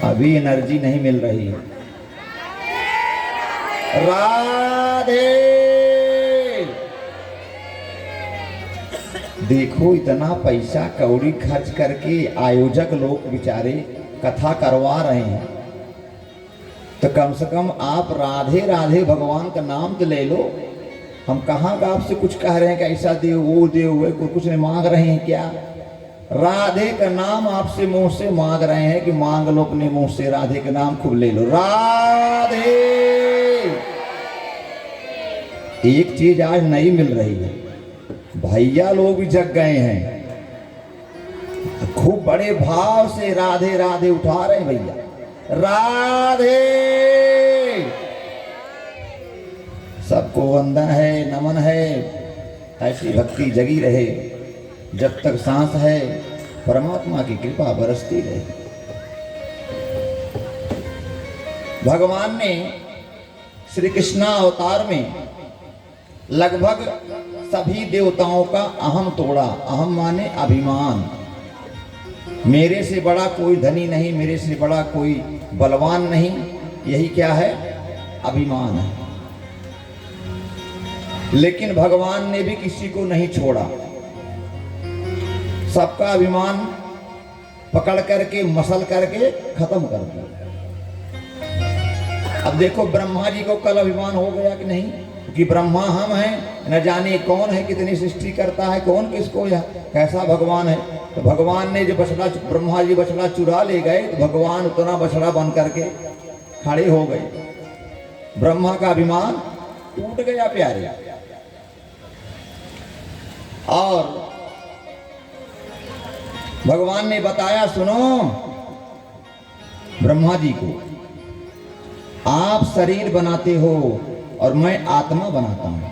अभी एनर्जी नहीं मिल रही है। राधे। देखो इतना पैसा कौड़ी खर्च करके आयोजक लोग बेचारे कथा करवा रहे हैं, तो कम से कम आप राधे राधे भगवान का नाम तो ले लो। हम कहाँ का आपसे कुछ कह रहे हैं कि ऐसा दे वो दे, हुए कुछ नहीं मांग रहे हैं क्या? राधे का नाम आपसे मुंह से मांग रहे हैं कि मांग लो अपने मुंह से, राधे का नाम खूब ले लो। राधे। एक चीज आज नहीं मिल रही है, भैया लोग भी जग गए हैं, खूब बड़े भाव से राधे राधे उठा रहे हैं भैया। राधे। सबको वंदन है, नमन है। ऐसी भक्ति जगी रहे, जब तक सांस है परमात्मा की कृपा बरसती रहे। भगवान ने श्री कृष्ण अवतार में लगभग सभी देवताओं का अहम तोड़ा। अहम माने अभिमान। मेरे से बड़ा कोई धनी नहीं, मेरे से बड़ा कोई बलवान नहीं, यही क्या है? अभिमान है। लेकिन भगवान ने भी किसी को नहीं छोड़ा, सबका अभिमान पकड़ करके मसल करके खत्म कर दिया। अब देखो ब्रह्मा जी को कल अभिमान हो गया कि नहीं, कि ब्रह्मा हम हैं, न जाने कौन है, कितनी सृष्टि करता है, कौन किसको, या कैसा भगवान है। तो भगवान ने जो बछड़ा, ब्रह्मा जी बछड़ा चुरा ले गए, तो भगवान उतना बछड़ा बन करके खड़े हो गए। ब्रह्मा का अभिमान टूट गया प्यारे। और भगवान ने बताया, सुनो ब्रह्मा जी को, आप शरीर बनाते हो और मैं आत्मा बनाता हूं,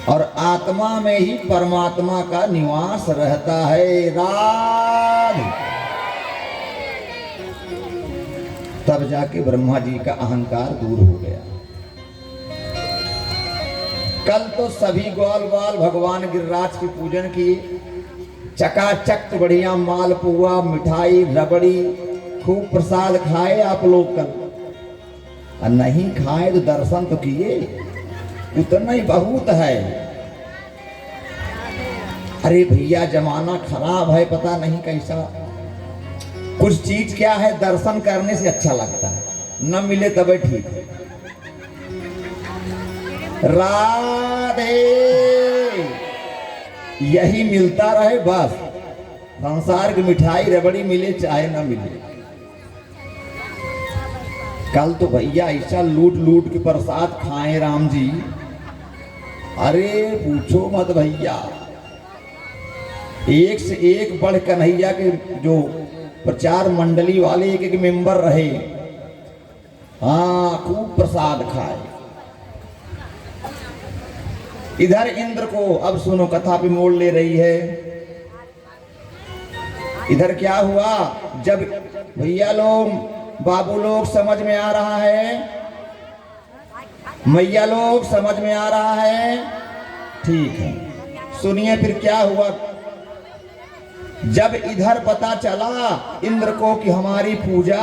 और आत्मा में ही परमात्मा का निवास रहता है। राधे। तब जाके ब्रह्मा जी का अहंकार दूर हो गया। कल तो सभी ग्वाल बाल भगवान गिरिराज की पूजन की, चकाचक बढ़िया मालपुआ, मिठाई, रबड़ी, खूब प्रसाद खाए आप लोग कल। और नहीं खाए तो दर्शन तो किए, उतना ही बहुत है। अरे भैया जमाना खराब है, पता नहीं कैसा। कुछ चीज क्या है, दर्शन करने से अच्छा लगता है, न मिले तबे ठीक है। राधे। यही मिलता रहे बस, संसार की मिठाई रबड़ी मिले चाहे ना मिले। कल तो भैया ऐसा लूट लूट के प्रसाद खाए राम जी, अरे पूछो मत भैया। एक से एक बढ़ कन्हैया के जो प्रचार मंडली वाले एक एक मेंबर रहे, हाँ खूब प्रसाद खाए। इधर इंद्र को, अब सुनो कथा भी मोड़ ले रही है। इधर क्या हुआ, जब भैया लोग, बाबू लोग समझ में आ रहा है, मैया लोग समझ में आ रहा है, ठीक है। सुनिए फिर क्या हुआ। जब इधर पता चला इंद्र को कि हमारी पूजा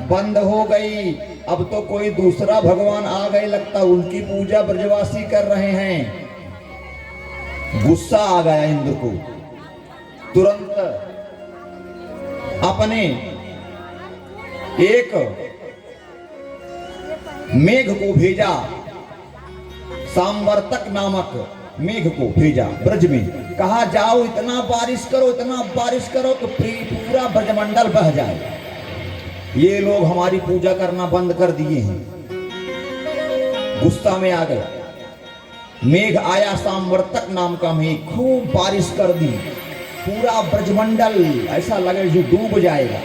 बंद हो गई, अब तो कोई दूसरा भगवान आ गए, लगता उनकी पूजा ब्रजवासी कर रहे हैं। गुस्सा आ गया इंद्र को, तुरंत अपने एक मेघ को भेजा, सांवर्तक नामक मेघ को भेजा ब्रज में। कहा जाओ इतना बारिश करो कि पूरा ब्रजमंडल बह जाए। ये लोग हमारी पूजा करना बंद कर दिए हैं। गुस्सा में आ गया। मेघ आया, सांवर्तक नाम का मेघ, खूब बारिश कर दी। पूरा ब्रजमंडल ऐसा लगे जो डूब जाएगा।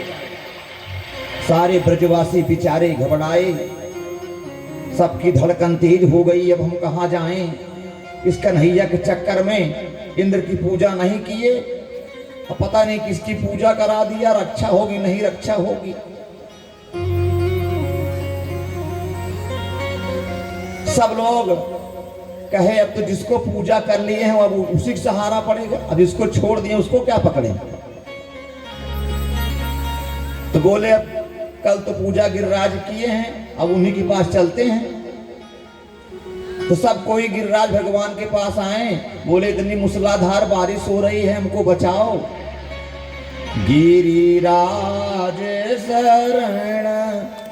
सारे ब्रजवासी बेचारे घबराए, सबकी धड़कन तेज हो गई। अब हम कहाँ जाएं? इस कन्हैया के चक्कर में इंद्र की पूजा नहीं किए, अब पता नहीं किसकी पूजा करा दिया, रक्षा होगी नहीं रक्षा होगी। सब लोग कहे अब तो जिसको पूजा कर लिए हैं अब उसी का सहारा पड़ेगा, अब इसको छोड़ दिए उसको क्या पकड़े। तो बोले अब कल तो पूजा गिरिराज किए हैं, अब उन्हीं के पास चलते हैं। तो सब कोई गिरिराज भगवान के पास आए, बोले इतनी मूसलाधार बारिश हो रही है, हमको बचाओ। गिरिराज शरण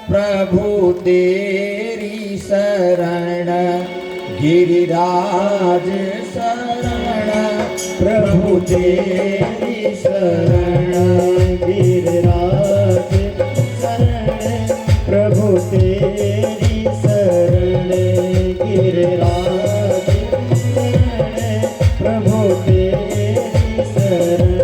प्रभु तेरी शरण, गिरिराज शरण प्रभु तेरी शरण, गिरिराज शरण प्रभु तेरी शरण, गिरिराज शरण प्रभु तेरी शरण।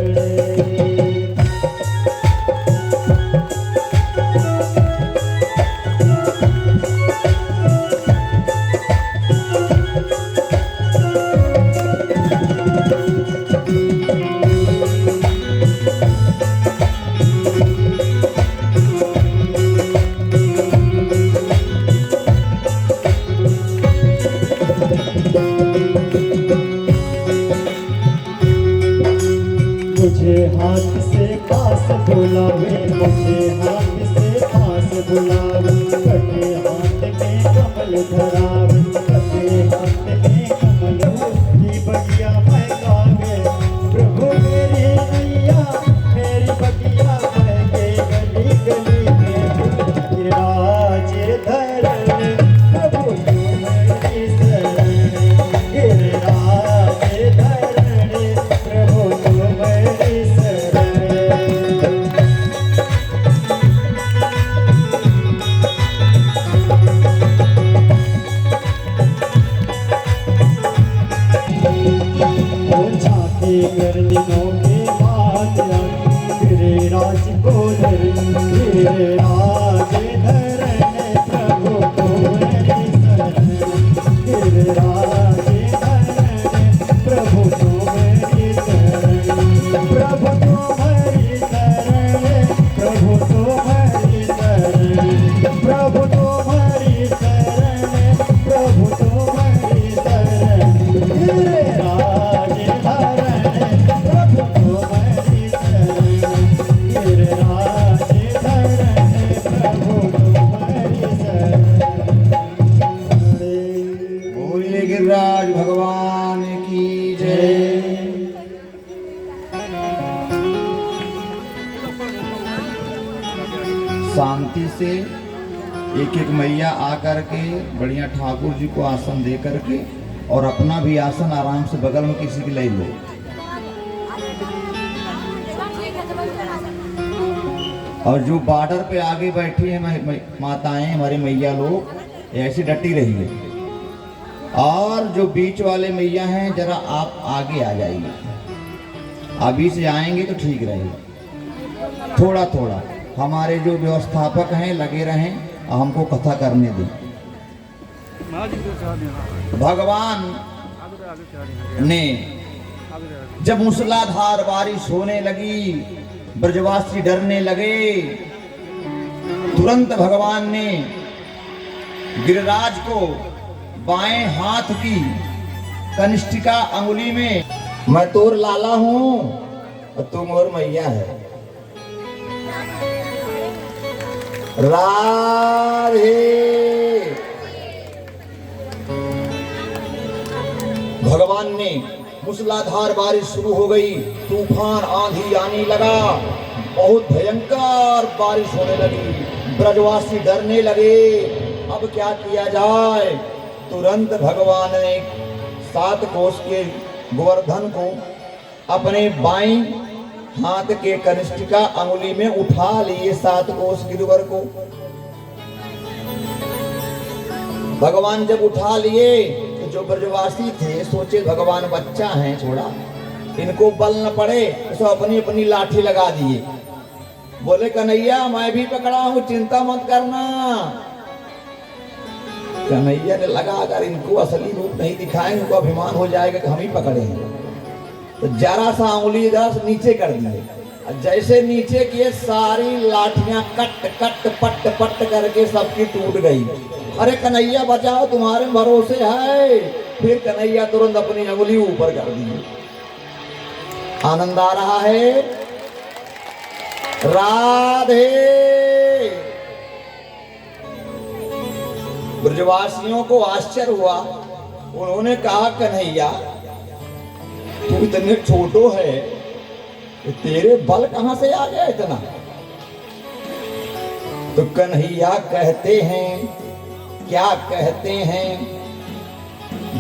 मुझे हाथ से पास बुलावे, मुझे हाथ से पास बुलावे, कटे हाथ में कमल धरावे, कटे हाथ में कमल की बगिया मैं गावे। प्रभु मेरी नैया मेरी बगिया मैं गली गली में, गिरिराज धरण प्रभु तुम्हारी शरण, गिरिराज धरण प्रभु तुम्हारी शरण। झांकी कर दिनों के बाद गिरिराज को धरण, गिरिराज धरण प्रभु तुम्हारी शरण, गिरिराज धरण प्रभु तुम्हारी शरण, प्रभु तुम्हारी शरण, प्रभु तुम्हारी शरण, प्रभु तुम्हारी शरण, प्रभु तुम्हारी शरण, गिरिराज धरण प्रभु तुम्हारी शरण, गिरिराज धरण प्रभु तुम्हारी शरण। बोलिए गिरिराज भगवान की जय। शांति से एक एक मैया आकर के बढ़िया ठाकुर जी को आसन दे करके और अपना भी आसन आराम से बगल में किसी की ले लो। और जो बॉर्डर पे आगे बैठी है माताएं, हमारी मैया लोग, ऐसी डटी रही है। और जो बीच वाले मैया हैं, जरा आप आगे आ जाइए, अभी से आएंगे तो ठीक रहेगा। थोड़ा थोड़ा हमारे जो व्यवस्थापक हैं लगे रहें और हमको कथा करने दें। भगवान ने जब मूसलाधार बारिश होने लगी, ब्रजवासी डरने लगे, तुरंत भगवान ने गिरिराज को बाएं हाथ की कनिष्ठिका अंगुली में, मैं तोर लाला हूं और तुम और मैया है, राधे। भगवान ने, मूसलाधार बारिश शुरू हो गई, तूफान आंधी आने लगा, बहुत भयंकर बारिश होने लगी, ब्रजवासी डरने लगे, अब क्या किया जाए। तुरंत भगवान ने 7 कोस के गोवर्धन को अपने बाईं हाथ के कनिष्ठिका अंगुली में उठा लिए, 7 कोस गिरवर को भगवान जब उठा लिए तो जो ब्रजवासी थे सोचे भगवान बच्चा है, छोड़ा इनको बल न पड़े, तो अपनी अपनी लाठी लगा दिए। बोले कन्हैया मैं भी पकड़ा हूं, चिंता मत करना। कन्हैया ने लगाकर इनको असली रूप नहीं दिखाएंगे, उनको अभिमान हो जाएगा कि हम ही पकड़े हैं। तो जरा सा उंगली जरा नीचे कर दिए, जैसे नीचे किए सारी लाठियां कट कट पट पट करके सबकी टूट गई। अरे कन्हैया बचाओ, तुम्हारे भरोसे है। फिर कन्हैया तुरंत अपनी उंगली ऊपर कर दी। आनंद आ रहा है। राधे ब्रजवासियों को आश्चर्य हुआ। उन्होंने कहा कन्हैया तू इतने छोटो है, तो तेरे बल कहां से आ गया इतना? तो कन्हैया कहते हैं, क्या कहते हैं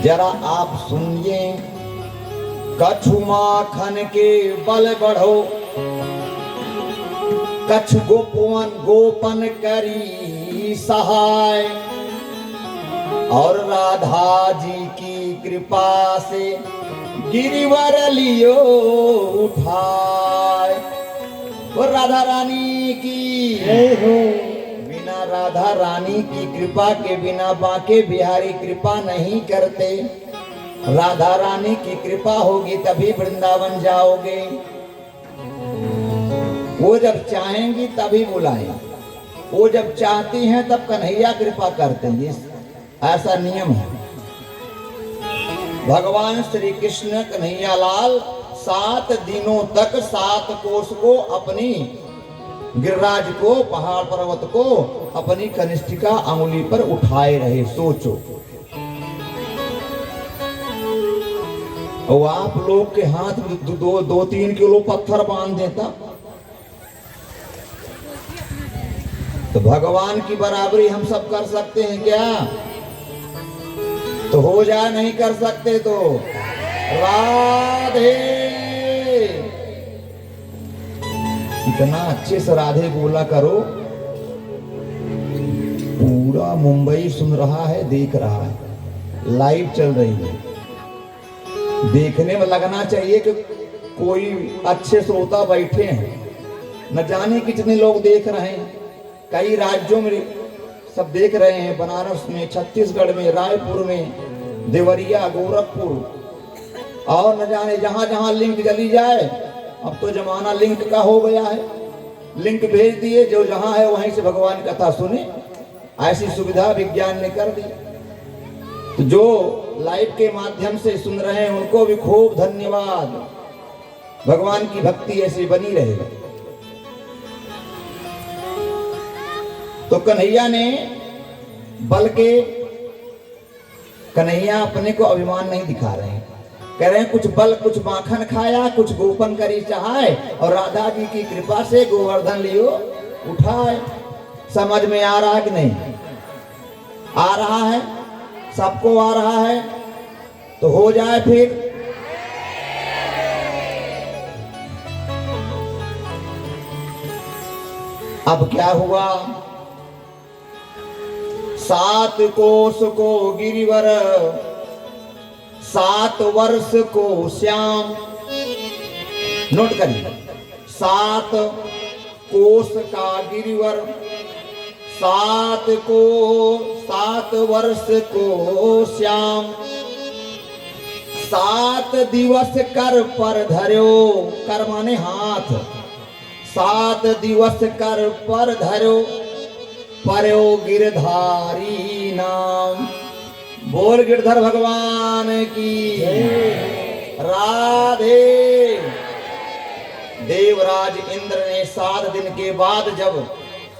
जरा आप सुनिए। कछु माखन के बल बढ़ो, कछु गोपन करी सहाय, और राधा जी की कृपा से गिरिवर लियो उठाए। और राधा रानी की जय हो। बिना राधा रानी की कृपा के बिना बांके बिहारी कृपा नहीं करते। राधा रानी की कृपा होगी तभी वृंदावन जाओगे। वो जब चाहेंगी तभी बुलाएं, वो जब चाहती हैं तब कन्हैया कृपा करते हैं, ऐसा नियम है। भगवान श्री कृष्ण कन्हैया लाल 7 दिनों तक 7 कोस को अपनी गिरिराज को, पहाड़ पर्वत को अपनी कनिष्ठिका अंगुली पर उठाए रहे। सोचो, और आप लोग के हाथ में 2-3 किलो पत्थर बांध देता तो भगवान की बराबरी हम सब कर सकते हैं क्या? तो हो जाए, नहीं कर सकते तो राधे। इतना अच्छे से राधे बोला करो, पूरा मुंबई सुन रहा है, देख रहा है, लाइव चल रही है। देखने में लगना चाहिए कि कोई अच्छे श्रोता बैठे हैं। न जाने कितने लोग देख रहे हैं, कई राज्यों में सब देख रहे हैं, बनारस में, छत्तीसगढ़ में, रायपुर में, देवरिया, गोरखपुर, और न जाने जहां जहां लिंक चली जाए। अब तो जमाना लिंक का हो गया है, लिंक भेज दिए, जो जहां है वहीं से भगवान कथा सुने। ऐसी सुविधा विज्ञान ने कर दी। तो जो लाइव के माध्यम से सुन रहे हैं उनको भी खूब धन्यवाद। भगवान की भक्ति ऐसी बनी रहेगी। तो कन्हैया ने बल्कि कन्हैया अपने को अभिमान नहीं दिखा रहे हैं, कह रहे हैं कुछ बल, कुछ माखन खाया, कुछ गोपन करी चाहे, और राधा जी की कृपा से गोवर्धन लियो उठाए। समझ में आ रहा है कि नहीं? आ रहा है, सबको आ रहा है, तो हो जाए फिर। अब क्या हुआ? 7 कोस को गिरिवर, 7 वर्ष को श्याम। नोट करिए, 7 कोस का गिरिवर, 7 वर्ष को श्याम। 7 दिवस कर पर धर्यो, कर माने हाथ, 7 दिवस कर पर धर्यो, पर्यो गिरधारी नाम। बोल गिरधर भगवान की राधे। देवराज इंद्र ने 7 दिन के बाद जब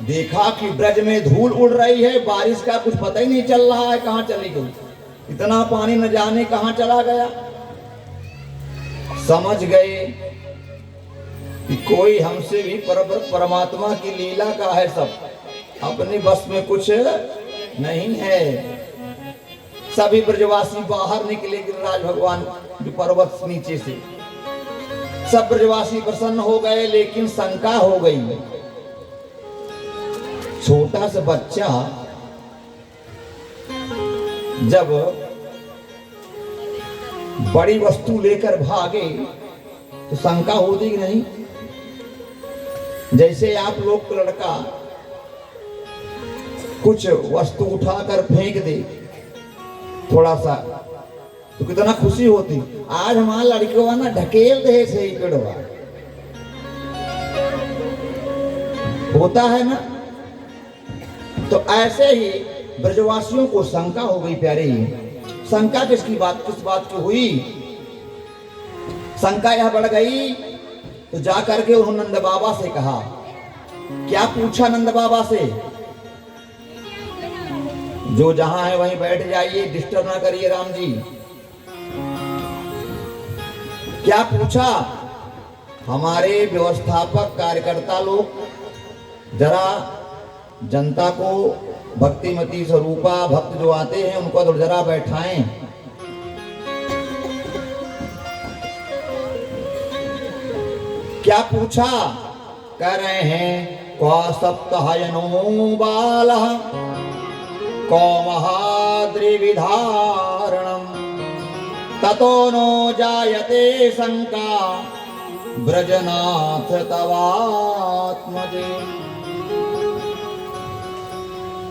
देखा कि ब्रज में धूल उड़ रही है, बारिश का कुछ पता ही नहीं चल रहा है, कहां चली गई, इतना पानी न जाने कहां चला गया, समझ गए कि कोई हमसे भी परमात्मा की लीला का है, सब अपने बस में कुछ नहीं है। सभी ब्रजवासी बाहर निकले गिरिराज भगवान पर्वत नीचे से। सब ब्रजवासी प्रसन्न हो गए, लेकिन शंका हो गई। छोटा सा बच्चा जब बड़ी वस्तु लेकर भागे तो शंका होती कि नहीं? जैसे आप लोग को लड़का कुछ वस्तु उठाकर फेंक दे थोड़ा सा, तो कितना खुशी होती। आज हमारा लड़कियों ना ढकेल दे से ही पेड़वा, होता है ना। तो ऐसे ही ब्रजवासियों को शंका हो गई। प्यारे, शंका किस बात की हुई? शंका यह बढ़ गई तो जा करके उन्होंने नंद बाबा से कहा। क्या पूछा नंद बाबा से? जो जहां है वहीं बैठ जाइए, डिस्टर्ब ना करिए राम जी। क्या पूछा? हमारे व्यवस्थापक कार्यकर्ता लोग जरा जनता को भक्तिमती स्वरूपा भक्त जो आते हैं उनको तो जरा बैठाएं। क्या पूछा? कह रहे हैं क्वा सप्तहयनो बालः को महाद्रिविधारणम् ततो नो जायते शंका ब्रजनाथ तवात्मजे।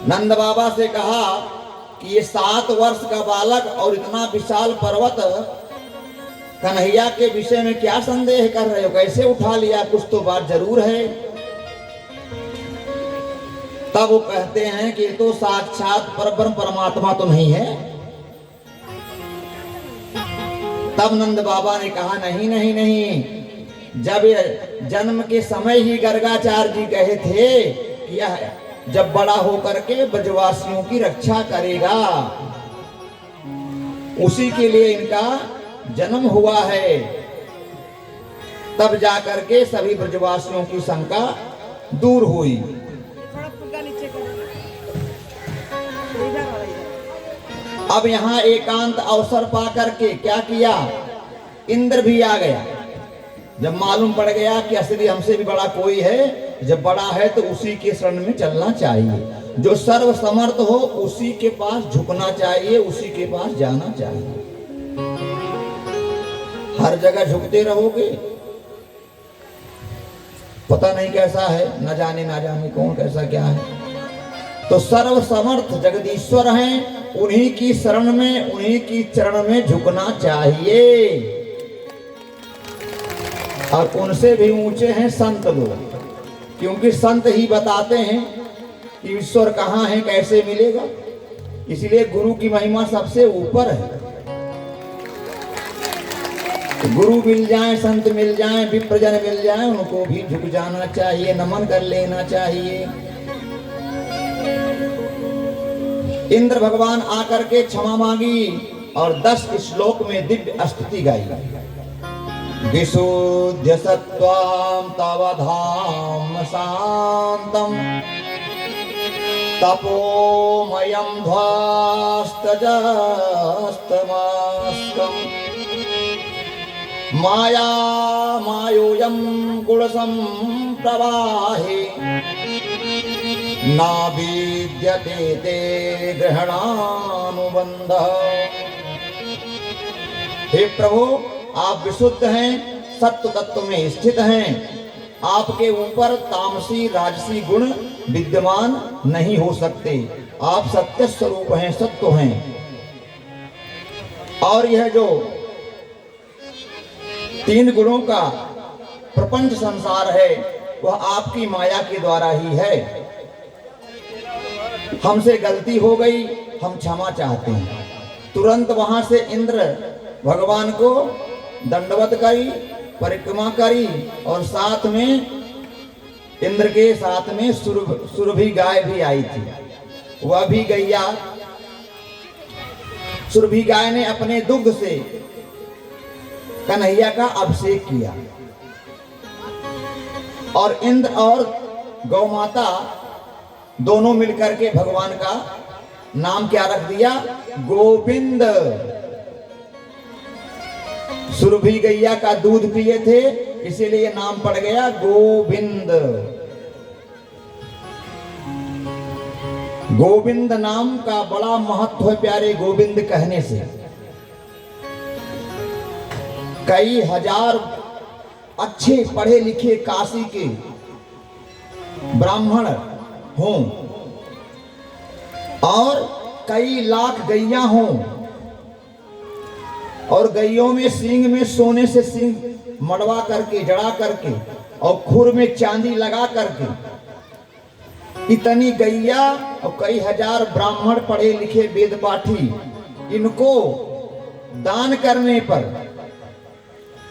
नंद बाबा से कहा कि ये 7 वर्ष का बालक और इतना विशाल पर्वत कन्हैया के विषय में क्या संदेह कर रहे हो, कैसे उठा लिया, कुछ तो बात जरूर है। तब वो कहते हैं कि तो साक्षात परब्रह्म परमात्मा तो नहीं है। तब नंद बाबा ने कहा नहीं नहीं नहीं, जब जन्म के समय ही गर्गाचार्य जी कहे थे कि यह जब बड़ा होकर के ब्रजवासियों की रक्षा करेगा, उसी के लिए इनका जन्म हुआ है। तब जाकर के सभी ब्रजवासियों की शंका दूर हुई। अब यहाँ एकांत अवसर पा करके क्या किया, इंद्र भी आ गया। जब मालूम पड़ गया कि असली हमसे भी बड़ा कोई है, जब बड़ा है तो उसी के शरण में चलना चाहिए। जो सर्व समर्थ हो उसी के पास झुकना चाहिए, उसी के पास जाना चाहिए। हर जगह झुकते रहोगे पता नहीं कैसा है, न जाने कौन कैसा क्या है। तो सर्व समर्थ जगदीश्वर हैं, उन्हीं की शरण में, उन्हीं की चरण में झुकना चाहिए। और उनसे भी ऊंचे हैं संत लोग, क्योंकि संत ही बताते हैं कि ईश्वर कहाँ है, कैसे मिलेगा। इसलिए गुरु की महिमा सबसे ऊपर है। गुरु मिल जाए, संत मिल जाए, विप्रजन मिल जाए, उनको भी झुक जाना चाहिए, नमन कर लेना चाहिए। इंद्र भगवान आकर के क्षमा मांगी और 10 श्लोक में दिव्य स्तुति गाई। विशुद्ध सत्त्वं तव धाम शांतम तपोमयं ध्वस्तजस्तमास्कम् माया मायोऽयं गुणसंप्रवाहे ना विद्यते ते ग्रहणानुबंधः। हे प्रभु, आप विशुद्ध हैं, सत्य तत्व में स्थित हैं। आपके ऊपर तामसी राजसी गुण विद्यमान नहीं हो सकते। आप सत्य स्वरूप हैं, सत्य हैं। और यह जो 3 गुणों का प्रपंच संसार है वह आपकी माया के द्वारा ही है। हमसे गलती हो गई, हम क्षमा चाहते हैं। तुरंत वहां से इंद्र भगवान को दंडवत करी, परिक्रमा करी और साथ में इंद्र के साथ में सुरभि गाय भी आई थी। वह भी गैया, सुरभि गाय ने अपने दुग्ध से कन्हैया का अभिषेक किया और इंद्र और गौ माता दोनों मिलकर के भगवान का नाम क्या रख दिया, गोविंद। सुरभि गैया का दूध पिए थे, इसीलिए नाम पड़ गया गोविंद। गोविंद नाम का बड़ा महत्व है प्यारे। गोविंद कहने से कई हजार अच्छे पढ़े लिखे काशी के ब्राह्मण हों और कई लाख गैया हों और गैयों में सींग में सोने से सींग मड़वा करके, जड़ा करके और खुर में चांदी लगा करके, इतनी गैया और कई हजार ब्राह्मण पढ़े लिखे वेद पाठी, इनको दान करने पर,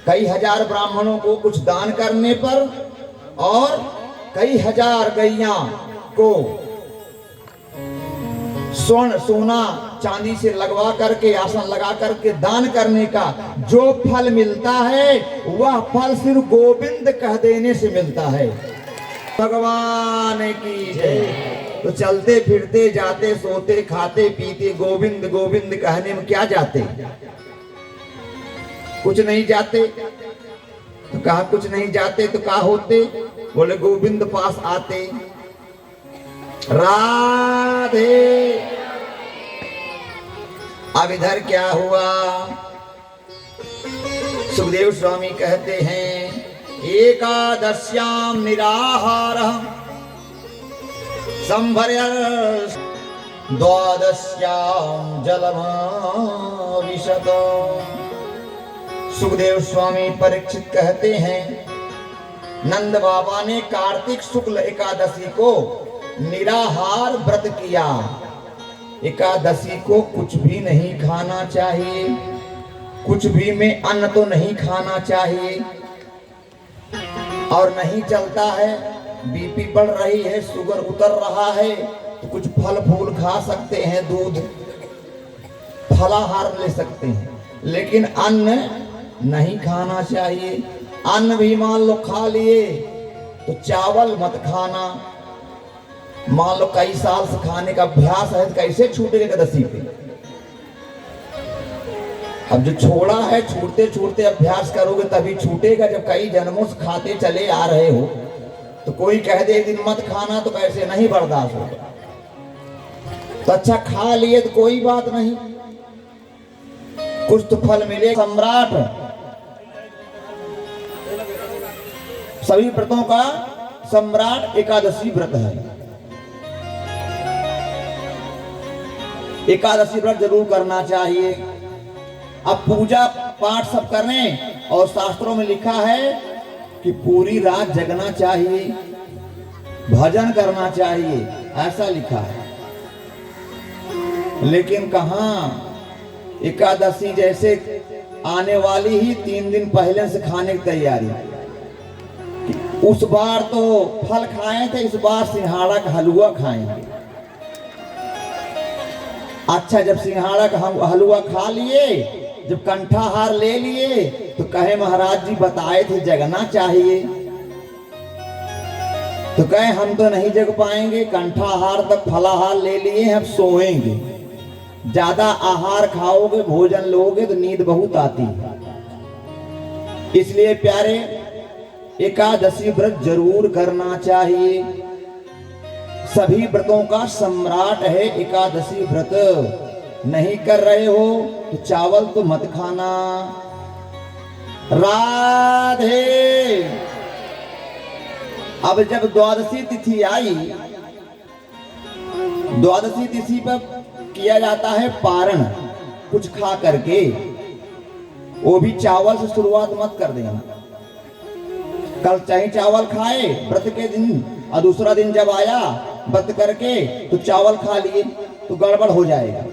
कई हजार ब्राह्मणों को कुछ दान करने पर और कई हजार गैया को स्वर्ण सोना चांदी से लगवा करके आसन लगा करके दान करने का जो फल मिलता है वह फल सिर्फ गोविंद कह देने से मिलता है। भगवान की जय। तो चलते फिरते जाते सोते खाते पीते गोविंद गोविंद कहने में क्या जाते, कुछ नहीं जाते। तो कहा कुछ नहीं जाते तो कहा होते, बोले गोविंद पास आते। राधे। अब इधर क्या हुआ, सुखदेव स्वामी कहते हैं एकादश्याम निराहार संभर्य द्वादश्याम जलमाविशत। सुखदेव स्वामी परीक्षित कहते हैं नंद बाबा ने कार्तिक शुक्ल एकादशी को निराहार व्रत किया। एकादशी को कुछ भी नहीं खाना चाहिए, कुछ भी में अन्न तो नहीं खाना चाहिए। और नहीं चलता है, बीपी बढ़ रही है, शुगर उतर रहा है, तो कुछ फल फूल खा सकते हैं, दूध फलाहार ले सकते हैं, लेकिन अन्न नहीं खाना चाहिए। अन्न भी मान लो खा लिए तो चावल मत खाना। मान लो कई साल से खाने का अभ्यास है तो कैसे छूटेगा एकादशी पे। अब जो छोड़ा है छूटते छूटते अभ्यास करोगे तभी छूटेगा। जब कई जन्मों से खाते चले आ रहे हो तो कोई कह दे एक दिन मत खाना तो कैसे नहीं बर्दाश्त होगा। तो अच्छा खा लिए तो कोई बात नहीं, कुछ तो फल मिले। सम्राट सभी व्रतों का सम्राट एकादशी व्रत है। एकादशी व्रत जरूर करना चाहिए। अब पूजा पाठ सब करें और शास्त्रों में लिखा है कि पूरी रात जगना चाहिए, भजन करना चाहिए, ऐसा लिखा है। लेकिन कहाँ, एकादशी जैसे आने वाली ही 3 दिन पहले से खाने की तैयारी। उस बार तो फल खाए थे, इस बार सिंघाड़ा का हलवा खाएंगे। अच्छा, जब सिंघाड़ा का हम हलवा खा लिए, जब कंठाहार ले लिए तो कहे महाराज जी बताए थे जगना चाहिए। तो कहे हम तो नहीं जग पाएंगे, कंठाहार तक फलाहार ले लिए, हम सोएंगे। ज्यादा आहार खाओगे, भोजन लोगे तो नींद बहुत आती है। इसलिए प्यारे एकादशी व्रत जरूर करना चाहिए। सभी व्रतों का सम्राट है एकादशी व्रत। नहीं कर रहे हो तो चावल तो मत खाना। राधे। अब जब द्वादशी तिथि आई, द्वादशी तिथि पर किया जाता है पारण, कुछ खा करके। वो भी चावल से शुरुआत मत कर देना। कल चाहे चावल खाए व्रत के दिन और दूसरा दिन जब आया व्रत करके तो चावल खा लिए तो गड़बड़ हो जाएगा।